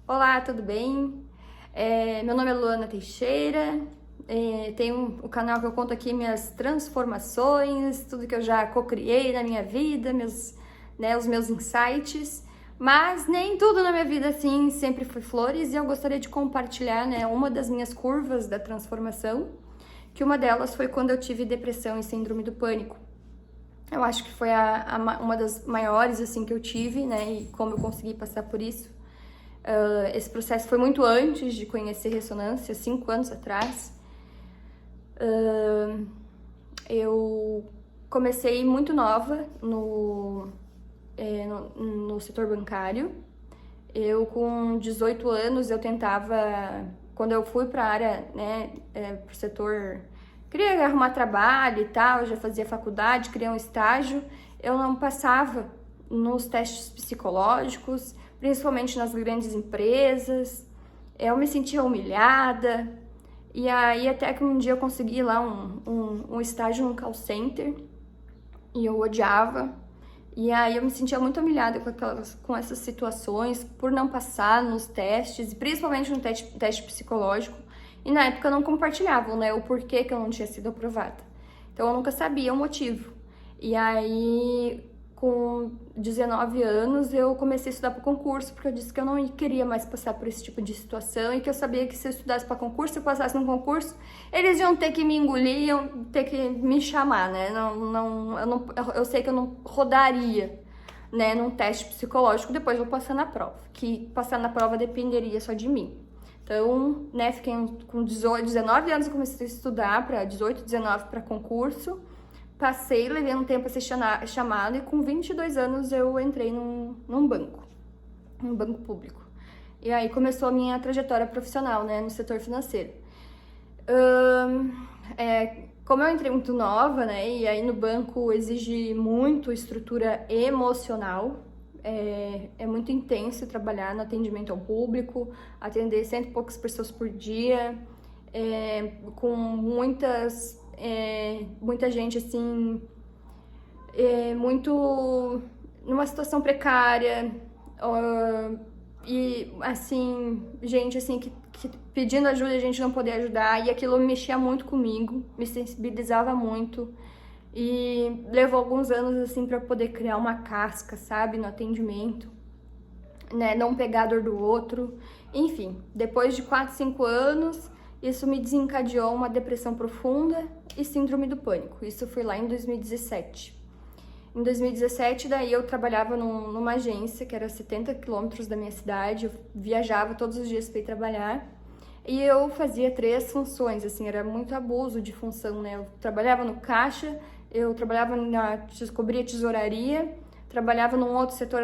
Olá, tudo bem? Meu nome é Luana Teixeira, tenho o canal que eu conto aqui minhas transformações, tudo que eu já co-criei na minha vida, os meus insights, mas nem tudo na minha vida assim sempre foi flores e eu gostaria de compartilhar, uma das minhas curvas da transformação, que uma delas foi quando eu tive depressão e síndrome do pânico. Eu acho que foi uma das maiores assim que eu tive, e como eu consegui passar por isso. Esse processo foi muito antes de conhecer ressonância, 5 anos atrás. Eu comecei muito nova no setor bancário. Eu, com 18 anos, eu tentava, quando eu fui para a área, para o setor, queria arrumar trabalho e tal, já fazia faculdade, queria um estágio, eu não passava nos testes psicológicos, principalmente nas grandes empresas. Eu me sentia humilhada, e aí até que um dia eu consegui lá um estágio num call center, e eu odiava, e aí eu me sentia muito humilhada com essas situações, por não passar nos testes, principalmente no teste psicológico, e na época não compartilhavam, o porquê que eu não tinha sido aprovada. Então eu nunca sabia o motivo. E aí, com 19 anos, eu comecei a estudar para concurso, porque eu disse que eu não queria mais passar por esse tipo de situação e que eu sabia que se eu estudasse para concurso, se eu passasse no concurso, eles iam ter que me engolir, iam ter que me chamar, eu sei que eu não rodaria, num teste psicológico depois de eu passar na prova, que passar na prova dependeria só de mim. Então, fiquei com 19 anos, eu comecei a estudar para 18, 19 para concurso. Passei, levei um tempo a ser chamado e com 22 anos eu entrei num banco público. E aí começou a minha trajetória profissional, no setor financeiro. Como eu entrei muito nova, e aí no banco exige muito estrutura emocional, é muito intenso trabalhar no atendimento ao público, atender 100 e poucas pessoas por dia, com muita gente assim, muito numa situação precária, e assim, gente assim que pedindo ajuda e a gente não poder ajudar, e aquilo mexia muito comigo, me sensibilizava muito, e levou alguns anos assim para poder criar uma casca, sabe, no atendimento, não pegar a dor do outro. Enfim, depois de 4, 5 anos, isso me desencadeou uma depressão profunda e síndrome do pânico. Isso foi lá em 2017. Em 2017, daí eu trabalhava numa agência que era a 70 quilômetros da minha cidade. Eu viajava todos os dias para ir trabalhar. E eu fazia 3 funções, assim, era muito abuso de função, Eu trabalhava no caixa, eu trabalhava cobria tesouraria, trabalhava num outro setor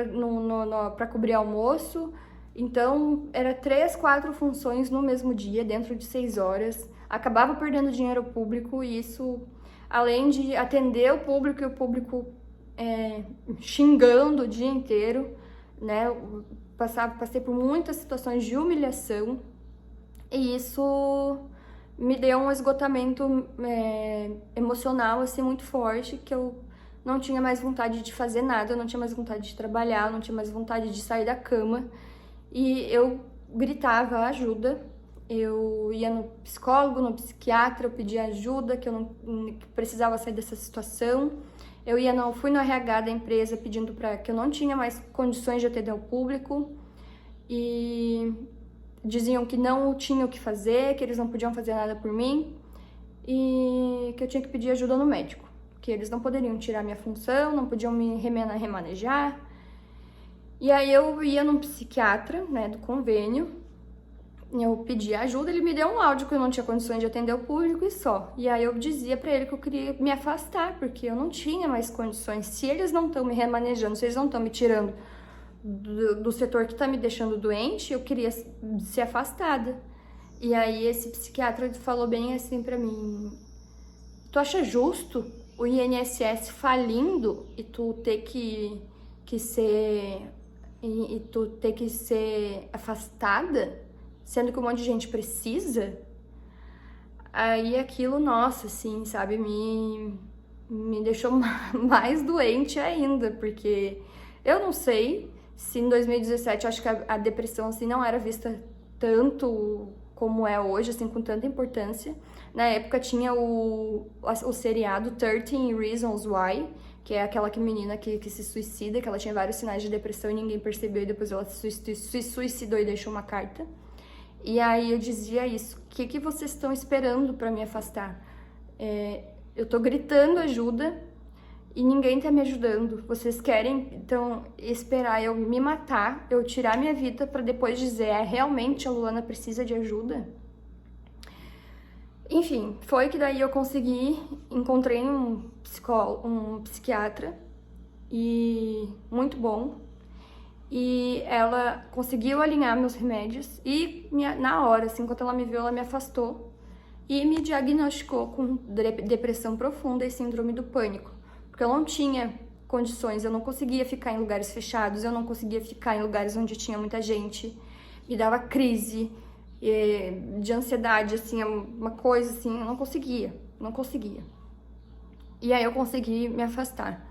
para cobrir almoço. Então, era 3, 4 funções no mesmo dia, dentro de 6 horas. Acabava perdendo dinheiro público e isso, além de atender o público e o público xingando o dia inteiro, passei por muitas situações de humilhação e isso me deu um esgotamento emocional assim, muito forte, que eu não tinha mais vontade de fazer nada, eu não tinha mais vontade de trabalhar, eu não tinha mais vontade de sair da cama. E eu gritava ajuda, eu ia no psicólogo, no psiquiatra, eu pedia ajuda, que que precisava sair dessa situação. Fui no RH da empresa pedindo que eu não tinha mais condições de atender ao público e diziam que não tinha o que fazer, que eles não podiam fazer nada por mim e que eu tinha que pedir ajuda no médico, que eles não poderiam tirar minha função, não podiam me remanejar. E aí eu ia num psiquiatra, do convênio, eu pedia ajuda, ele me deu um áudio que eu não tinha condições de atender o público e só. E aí eu dizia pra ele que eu queria me afastar, porque eu não tinha mais condições. Se eles não estão me remanejando, se eles não estão me tirando do setor que tá me deixando doente, eu queria ser afastada. E aí esse psiquiatra falou bem assim pra mim: tu acha justo o INSS falindo e tu ter que ser... E tu ter que ser afastada, sendo que um monte de gente precisa? Aí aquilo, nossa, assim, sabe, me deixou mais doente ainda, porque eu não sei se em 2017 eu acho que a depressão, assim, não era vista tanto como é hoje, assim, com tanta importância. Na época tinha o seriado 13 Reasons Why, que é aquela menina que se suicida, que ela tinha vários sinais de depressão e ninguém percebeu, e depois ela se suicidou e deixou uma carta. E aí eu dizia isso, o que vocês estão esperando pra me afastar? Eu tô gritando ajuda e ninguém tá me ajudando. Vocês querem, então, esperar eu me matar, eu tirar minha vida pra depois dizer, realmente a Luana precisa de ajuda? Enfim, foi que daí eu encontrei um psiquiatra, e muito bom, e ela conseguiu alinhar meus remédios e na hora, assim, enquanto ela me viu, ela me afastou e me diagnosticou com depressão profunda e síndrome do pânico, porque eu não tinha condições, eu não conseguia ficar em lugares fechados, eu não conseguia ficar em lugares onde tinha muita gente, me dava crise de ansiedade, assim, uma coisa assim, eu não conseguia. E aí eu consegui me afastar.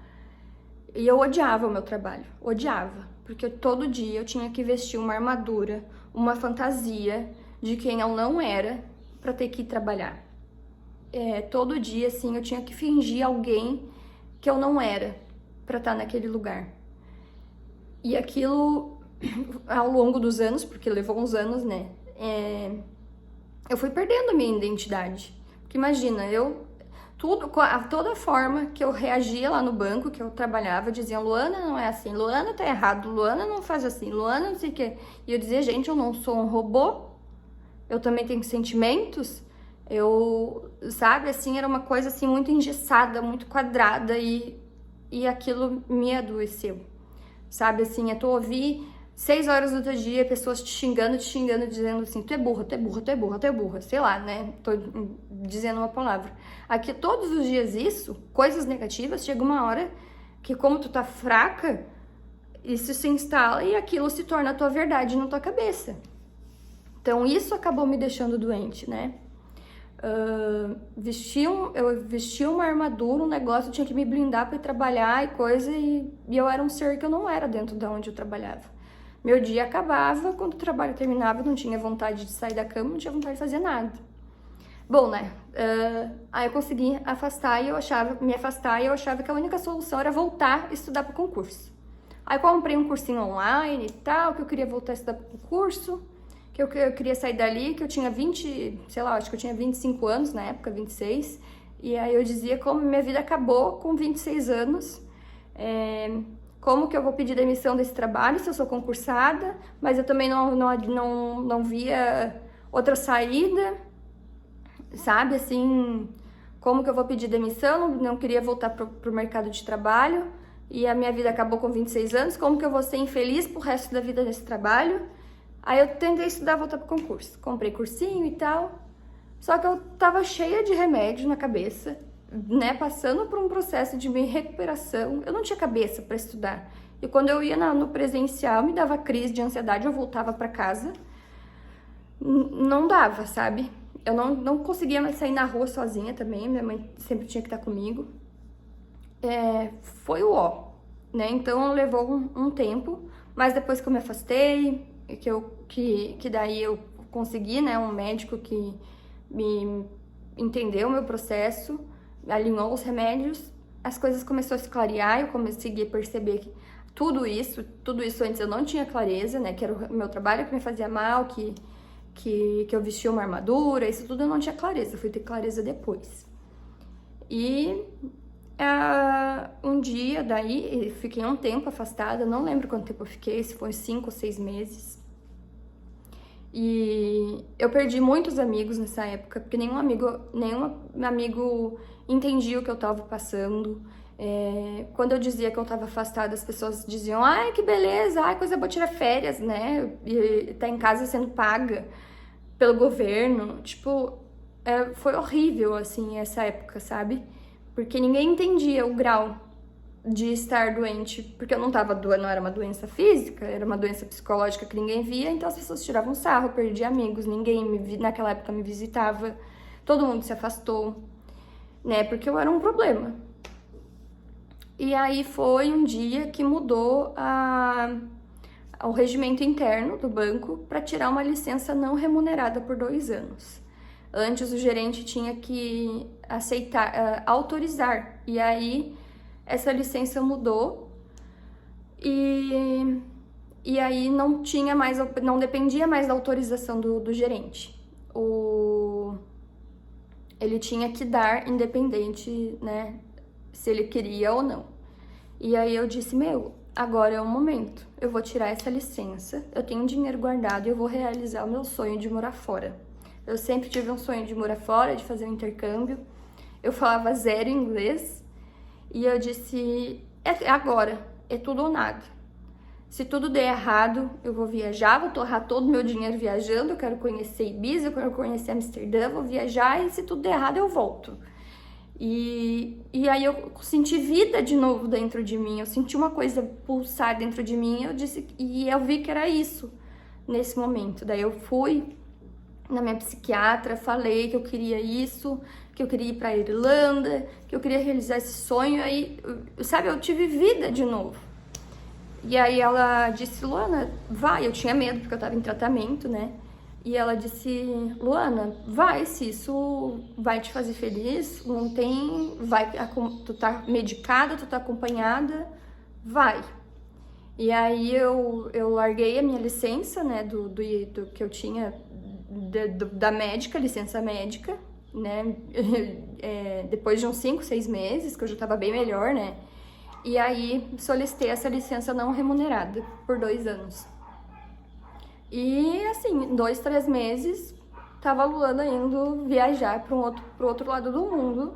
E eu odiava o meu trabalho, odiava, porque todo dia eu tinha que vestir uma armadura, uma fantasia de quem eu não era pra ter que ir trabalhar. Todo dia, assim, eu tinha que fingir alguém que eu não era pra estar naquele lugar. E aquilo, ao longo dos anos, porque levou uns anos, né, eu fui perdendo a minha identidade. Porque imagina, toda forma que eu reagia lá no banco, que eu trabalhava, diziam, Luana não é assim, Luana tá errado, Luana não faz assim, Luana não sei o quê. E eu dizia, gente, eu não sou um robô, eu também tenho sentimentos, sabe, assim, era uma coisa assim muito engessada, muito quadrada, e aquilo me adoeceu, sabe, assim, eu ouvi 6 horas do teu dia, pessoas te xingando, dizendo assim, tu é burra, tu é burra, tu é burra, tu é burra, sei lá, né, tô dizendo uma palavra. Aqui, todos os dias isso, coisas negativas, chega uma hora que como tu tá fraca, isso se instala e aquilo se torna a tua verdade na tua cabeça. Então, isso acabou me deixando doente, né. Eu vestia uma armadura, um negócio, eu tinha que me blindar pra ir trabalhar e coisa, e eu era um ser que eu não era dentro de onde eu trabalhava. Meu dia acabava, quando o trabalho terminava, eu não tinha vontade de sair da cama, não tinha vontade de fazer nada. Bom, né, aí eu consegui me afastar, e eu achava que a única solução era voltar a estudar para o concurso. Aí eu comprei um cursinho online e tal, que eu queria voltar a estudar para o concurso, que eu queria sair dali, que eu tinha 25 anos na época, 26, e aí eu dizia como minha vida acabou com 26 anos, como que eu vou pedir demissão desse trabalho se eu sou concursada, mas eu também não via outra saída, sabe, assim, como que eu vou pedir demissão, não queria voltar pro mercado de trabalho, e a minha vida acabou com 26 anos, como que eu vou ser infeliz pro resto da vida nesse trabalho? Aí eu tentei estudar, voltar pro concurso, comprei cursinho e tal, só que eu tava cheia de remédio na cabeça, né, passando por um processo de recuperação, eu não tinha cabeça para estudar. E quando eu ia no presencial, me dava crise de ansiedade, eu voltava para casa, não dava, sabe? Eu não conseguia mais sair na rua sozinha também, minha mãe sempre tinha que estar comigo. Foi o né? Então levou um tempo, mas depois que eu me afastei, que daí eu consegui, né, um médico que me entendeu o meu processo, alinhou os remédios, as coisas começaram a se clarear, eu consegui perceber que tudo isso antes eu não tinha clareza, né, que era o meu trabalho que me fazia mal, que eu vestia uma armadura, isso tudo eu não tinha clareza, fui ter clareza depois. E um dia daí, fiquei um tempo afastada, não lembro quanto tempo eu fiquei, se foi 5 ou 6 meses. E eu perdi muitos amigos nessa época, porque nenhum amigo entendia o que eu tava passando. Quando eu dizia que eu tava afastada, as pessoas diziam, ai, que beleza, ai, coisa boa tirar férias, né? E tá em casa sendo paga pelo governo. Tipo, foi horrível, assim, essa época, sabe? Porque ninguém entendia o grau de estar doente, porque eu não era uma doença física, era uma doença psicológica que ninguém via, então as pessoas tiravam sarro, eu perdi amigos, naquela época me visitava, todo mundo se afastou, né, porque eu era um problema. E aí foi um dia que mudou ao regimento interno do banco para tirar uma licença não remunerada por 2 anos. Antes o gerente tinha que aceitar, autorizar, e aí essa licença mudou e aí não tinha mais, não dependia mais da autorização do gerente. Ele tinha que dar independente, né, se ele queria ou não. E aí eu disse, agora é o momento, eu vou tirar essa licença, eu tenho dinheiro guardado e eu vou realizar o meu sonho de morar fora. Eu sempre tive um sonho de morar fora, de fazer um intercâmbio. Eu falava 0 inglês e eu disse, é agora, é tudo ou nada. Se tudo der errado, eu vou viajar, vou torrar todo o meu dinheiro viajando, eu quero conhecer Ibiza, eu quero conhecer Amsterdã, vou viajar e se tudo der errado eu volto. E aí eu senti vida de novo dentro de mim, eu senti uma coisa pulsar dentro de mim, e eu vi que era isso nesse momento. Daí eu fui na minha psiquiatra, falei que eu queria isso, que eu queria ir pra Irlanda, que eu queria realizar esse sonho, aí, sabe, eu tive vida de novo. E aí ela disse, Luana, vai, eu tinha medo porque eu tava em tratamento, né? E ela disse, Luana, vai, se isso vai te fazer feliz, não tem, tu tá medicada, tu tá acompanhada, vai. E aí eu larguei a minha licença, né, do que eu tinha da médica, licença médica, né, depois de uns 5, 6 meses, que eu já tava bem melhor, né, e aí solicitei essa licença não remunerada por 2 anos. E assim, em 2, 3 meses, tava a Luana indo viajar pro outro lado do mundo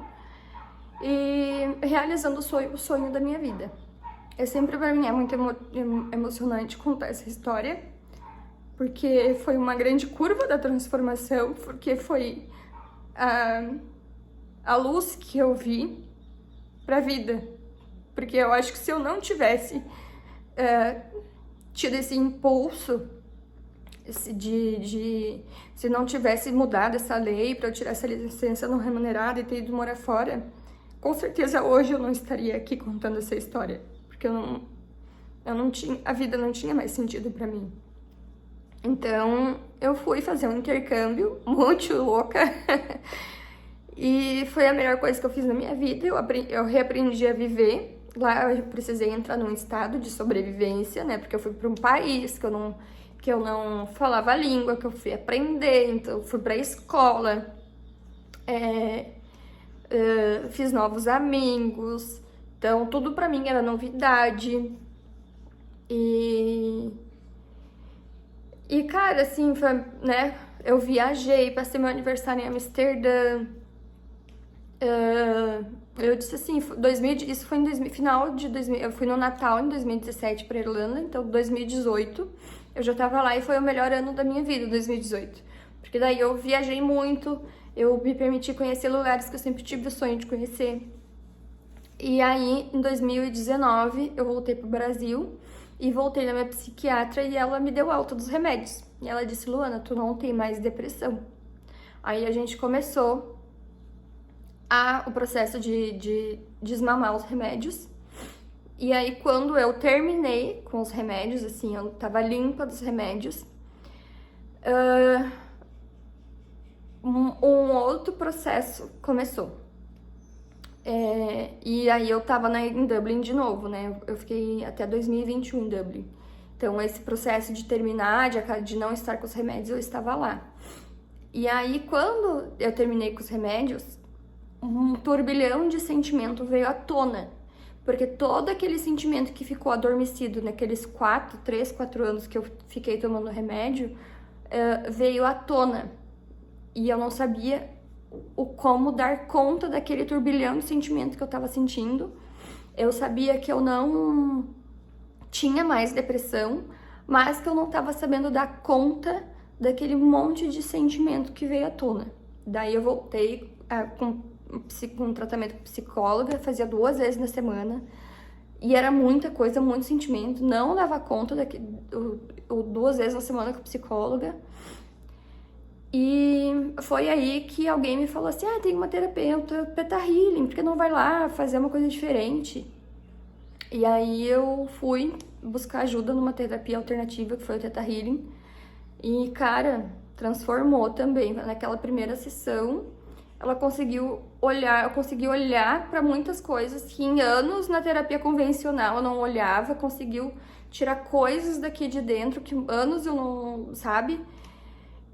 e realizando o sonho da minha vida. Sempre pra mim é muito emocionante contar essa história, porque foi uma grande curva da transformação, porque foi a luz que eu vi pra vida. Porque eu acho que se eu não tivesse tido esse impulso, se não tivesse mudado essa lei para eu tirar essa licença não remunerada e ter ido morar fora, com certeza hoje eu não estaria aqui contando essa história, porque eu não tinha, a vida não tinha mais sentido para mim. Então eu fui fazer um intercâmbio muito louca e foi a melhor coisa que eu fiz na minha vida. Eu reaprendi a viver. Lá eu precisei entrar num estado de sobrevivência, né? Porque eu fui para um país que eu não falava a língua, que eu fui aprender, então eu fui pra escola, fiz novos amigos, então tudo pra mim era novidade. E cara, assim, foi, né, eu viajei, passei meu aniversário em Amsterdã, eu disse assim, isso foi em final de 2000, eu fui no Natal em 2017 pra Irlanda, então 2018 eu já tava lá e foi o melhor ano da minha vida, 2018. Porque daí eu viajei muito, eu me permiti conhecer lugares que eu sempre tive o sonho de conhecer. E aí, em 2019, eu voltei pro Brasil e voltei na minha psiquiatra e ela me deu alta dos remédios. E ela disse, Luana, tu não tem mais depressão. Aí a gente começou o processo de desmamar os remédios. E aí, quando eu terminei com os remédios, assim, eu tava limpa dos remédios, um outro processo começou. E aí eu tava em Dublin de novo, né? Eu fiquei até 2021 em Dublin. Então, esse processo de terminar, de não estar com os remédios, eu estava lá. E aí, quando eu terminei com os remédios, um turbilhão de sentimento veio à tona. Porque todo aquele sentimento que ficou adormecido naqueles 3, 4 anos que eu fiquei tomando remédio, veio à tona. E eu não sabia como dar conta daquele turbilhão de sentimento que eu tava sentindo. Eu sabia que eu não tinha mais depressão, mas que eu não tava sabendo dar conta daquele monte de sentimento que veio à tona. Daí eu voltei com tratamento com psicóloga, fazia 2 vezes na semana, e era muita coisa, muito sentimento, não dava conta 2 vezes na semana com psicóloga. E foi aí que alguém me falou assim, tem uma terapeuta Theta Healing, por que não vai lá fazer uma coisa diferente? E aí eu fui buscar ajuda numa terapia alternativa, que foi o Theta Healing. E, cara, transformou também. Naquela primeira sessão, ela conseguiu olhar, eu consegui olhar para muitas coisas que em anos na terapia convencional eu não olhava, conseguiu tirar coisas daqui de dentro que anos eu não, sabe?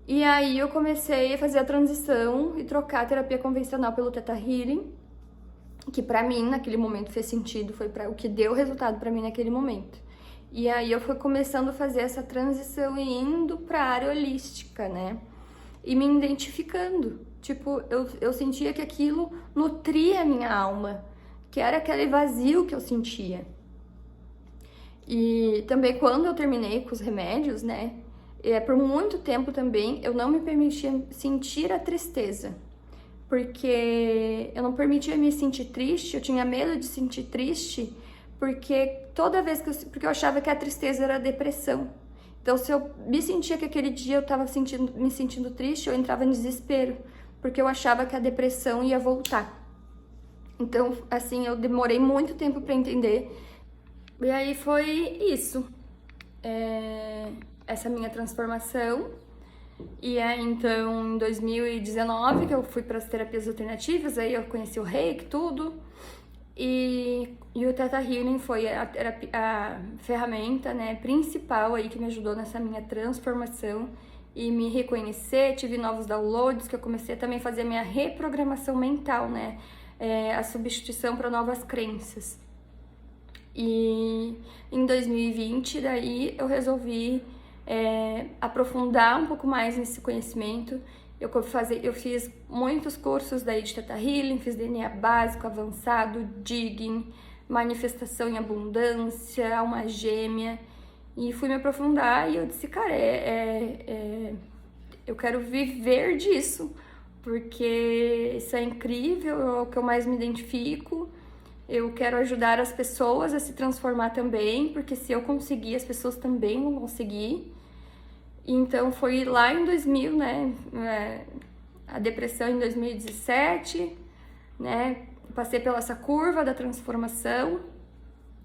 E aí eu comecei a fazer a transição e trocar a terapia convencional pelo Theta Healing, que pra mim naquele momento fez sentido, foi para o que deu resultado pra mim naquele momento. E aí eu fui começando a fazer essa transição e indo pra área holística, né? E me identificando. Tipo, eu sentia que aquilo nutria a minha alma, que era aquele vazio que eu sentia. E também quando eu terminei com os remédios, né? Por muito tempo também eu não me permitia sentir a tristeza. Porque eu não permitia me sentir triste, eu tinha medo de sentir triste, porque toda vez que porque eu achava que a tristeza era a depressão. Então, se eu me sentia que aquele dia eu estava me sentindo triste, eu entrava em desespero, porque eu achava que a depressão ia voltar. Então, assim, eu demorei muito tempo para entender. E aí foi isso. Essa minha transformação. E aí, então, em 2019, que eu fui para as terapias alternativas, aí eu conheci o Reiki, tudo. E o Theta Healing foi a ferramenta, né, principal aí que me ajudou nessa minha transformação e me reconhecer. Tive novos downloads, que eu comecei também a fazer a minha reprogramação mental, né, a substituição para novas crenças. E em 2020, daí eu resolvi aprofundar um pouco mais nesse conhecimento. Eu fiz muitos cursos daí de Theta Healing, fiz DNA básico, avançado, Digging, manifestação em abundância, alma gêmea, e fui me aprofundar e eu disse, cara, eu quero viver disso, porque isso é incrível, é o que eu mais me identifico. Eu quero ajudar as pessoas a se transformar também, porque se eu conseguir, as pessoas também vão conseguir. Então foi lá em 2000, né, a depressão em 2017, né, passei pela essa curva da transformação.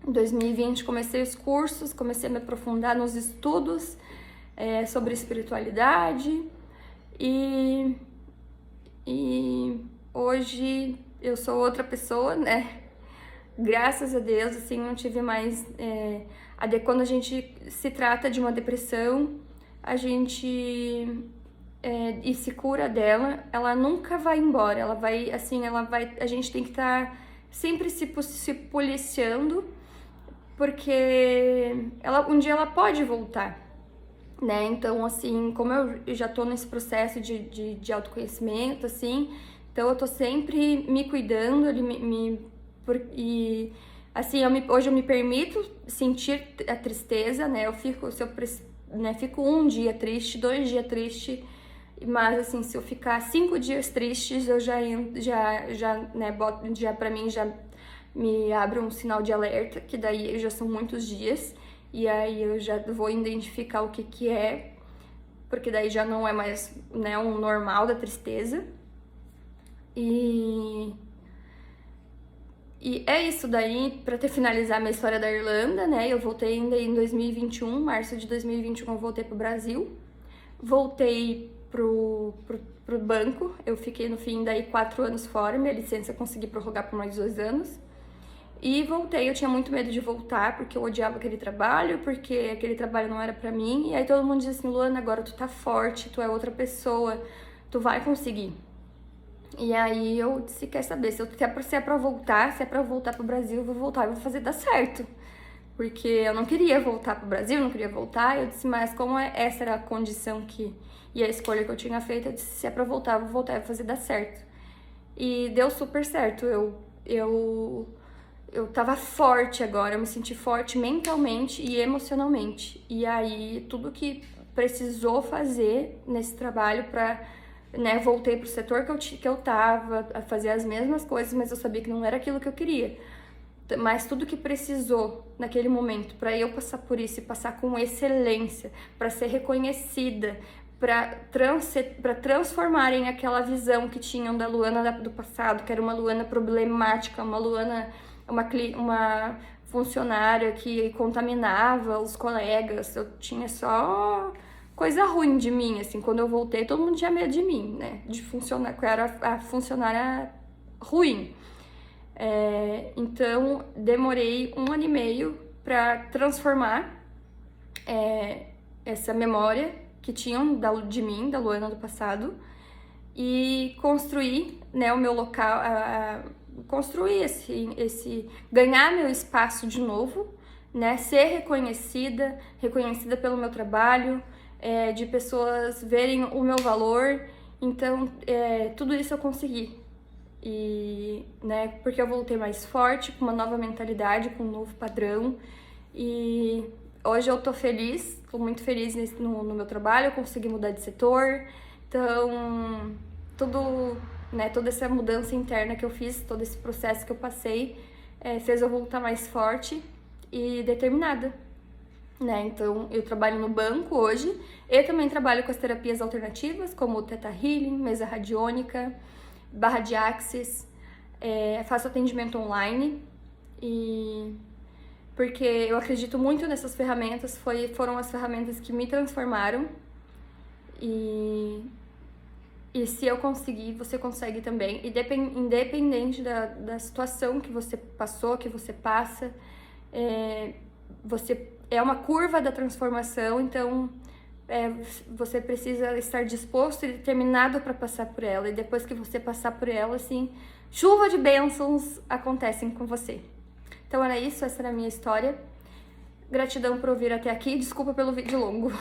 Em 2020 comecei os cursos, comecei a me aprofundar nos estudos sobre espiritualidade e hoje eu sou outra pessoa, né, graças a Deus, assim, não tive mais, quando a gente se trata de uma depressão, a gente e se cura dela, ela nunca vai embora, a gente tem que estar sempre se policiando, porque um dia ela pode voltar, né? Então, assim, como eu já tô nesse processo de autoconhecimento, assim, então eu tô sempre me cuidando, e assim, hoje eu me permito sentir a tristeza, né? Fico um dia triste, 2 dias triste, mas assim, se eu ficar 5 dias tristes, eu já pra mim já me abre um sinal de alerta, que daí já são muitos dias, e aí eu já vou identificar o que é, porque daí já não é mais, né, um normal da tristeza. E é isso daí, pra finalizar minha história da Irlanda, né? Eu voltei ainda em 2021, março de 2021 eu voltei pro Brasil. Voltei pro banco, eu fiquei no fim daí 4 anos fora, minha licença eu consegui prorrogar por mais 2 anos. E voltei, eu tinha muito medo de voltar, porque eu odiava aquele trabalho, porque aquele trabalho não era pra mim. E aí todo mundo dizia assim, Luana, agora tu tá forte, tu é outra pessoa, tu vai conseguir. E aí eu disse, quer saber, se é pra voltar, se é pra eu voltar pro Brasil, eu vou voltar e vou fazer dar certo. Porque eu não queria voltar pro Brasil, não queria voltar, eu disse, mas como essa era a condição e a escolha que eu tinha feito, eu disse, se é pra voltar, eu vou voltar e vou fazer dar certo. E deu super certo, eu tava forte agora, eu me senti forte mentalmente e emocionalmente. E aí, tudo que precisou fazer nesse trabalho né, voltei pro setor que eu tava, a fazer as mesmas coisas, mas eu sabia que não era aquilo que eu queria. Mas tudo que precisou naquele momento para eu passar por isso e passar com excelência, para ser reconhecida, para transformarem aquela visão que tinham da Luana do passado, que era uma Luana problemática, uma Luana, funcionária que contaminava os colegas, eu tinha só coisa ruim de mim, assim, quando eu voltei todo mundo tinha medo de mim, né, de funcionar, que eu era a funcionária ruim. Então, demorei 1 ano e meio para transformar essa memória que tinham de mim, da Luana do passado, e construir, né, o meu local, construir ganhar meu espaço de novo, né, ser reconhecida pelo meu trabalho, de pessoas verem o meu valor. Então, tudo isso eu consegui. E, né, porque eu voltei mais forte, com uma nova mentalidade, com um novo padrão. E hoje eu tô feliz, tô muito feliz no meu trabalho, eu consegui mudar de setor. Então, toda essa mudança interna que eu fiz, todo esse processo que eu passei, fez eu voltar mais forte e determinada. Né? Então, eu trabalho no banco hoje, eu também trabalho com as terapias alternativas, como o Theta Healing, mesa radiônica, barra de Axis, faço atendimento online, e porque eu acredito muito nessas ferramentas, foram as ferramentas que me transformaram, e se eu conseguir, você consegue também, independente da situação que você passou, que você passa, é uma curva da transformação, então você precisa estar disposto e determinado para passar por ela. E depois que você passar por ela, assim, chuva de bênçãos acontecem com você. Então era isso, essa era a minha história. Gratidão por ouvir até aqui, desculpa pelo vídeo longo.